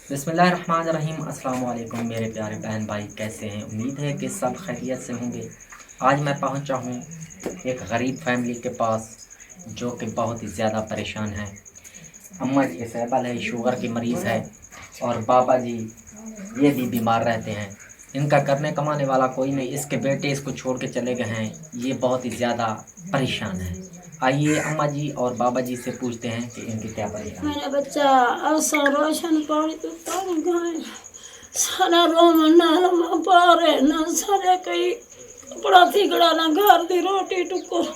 बिस्मिल्लाहिर्रहमानिर्रहीम। अस्सलाम वालेकुम मेरे प्यारे बहन भाई, कैसे हैं? उम्मीद है कि सब खैरियत से होंगे। आज मैं पहुंचा हूं एक गरीब फैमिली के पास जो कि बहुत ही ज़्यादा परेशान है। अम्मा जी डिसेबल है, शुगर की मरीज़ है, और बाबा जी ये भी बीमार रहते हैं। इनका करने कमाने वाला कोई नहीं, इसके बेटे इसको छोड़ के चले गए हैं। ये बहुत ही ज़्यादा परेशान है। आइए अम्मा जी और बाबा जी से पूछते हैं कि इनकी क्या परेशानी है। मेरा बच्चा ऐसा राशन पानी तो पानी खाए सारा रोम नाल पारे ना सारे कई कपड़ा थिगड़ा ना घर दी रोटी टुकर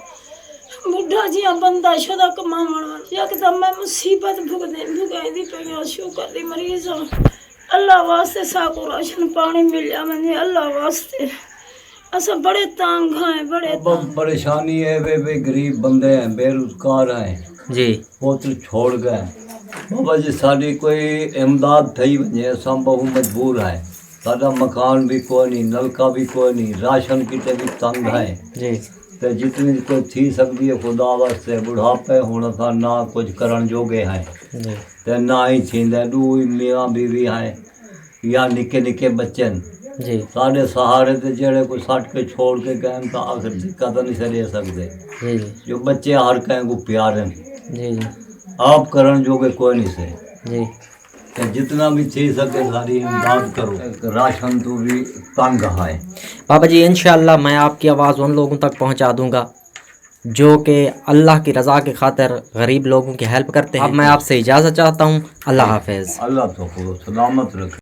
बुढ़ा जिया बंदा शुदा कमावण यकदम मैं मुसीबत भुगई दी पई शुगर दी मरीज अल्लाह वास्ते साको राशन पानी मिल जा मैंने अल्लाह वास्ते ऐसा बड़े तंग हैं बड़े परेशानी है। वे गरीब बंदे हैं, बेरोजगार हैं जी। वो तो छोड़ गए। बाबा जी साड़ी कोई इमदाद थी वजे, असां बहु मजबूर है। साडा मकान भी कोई नहीं, नलका भी कोई नहीं, राशन किते भी तंग है जी। तो जितनी कोई थी सकती है खुदा वास्ते। बुढ़ापे हुण असां ना कुछ करण जोगे हैं जी। ते ना ही थींदे। दू मियाँ बीवी है या निके निके बच्चे जी। साढ़े सहारे ते जेड़े कोई सट के छोड़ के गए तो आखिर दिक्कत नहीं से दे सकते। जी। जो बच्चे हर कहीं को प्यार हैं, जी। आप करण जोगे कोई नहीं से। जी। ते जितना भी थी सके सारी इमदाद करो। राशन तो भी तंग है बाबा जी, इंशाअल्लाह मैं आपकी आवाज़ उन लोगों तक पहुंचा दूंगा जो कि अल्लाह की रज़ा के खातिर गरीब लोगों की हेल्प करते हैं। अब मैं आपसे इजाज़त चाहता हूँ। अल्लाह हाफ़िज़। अल्लाह तो सलामत रखे।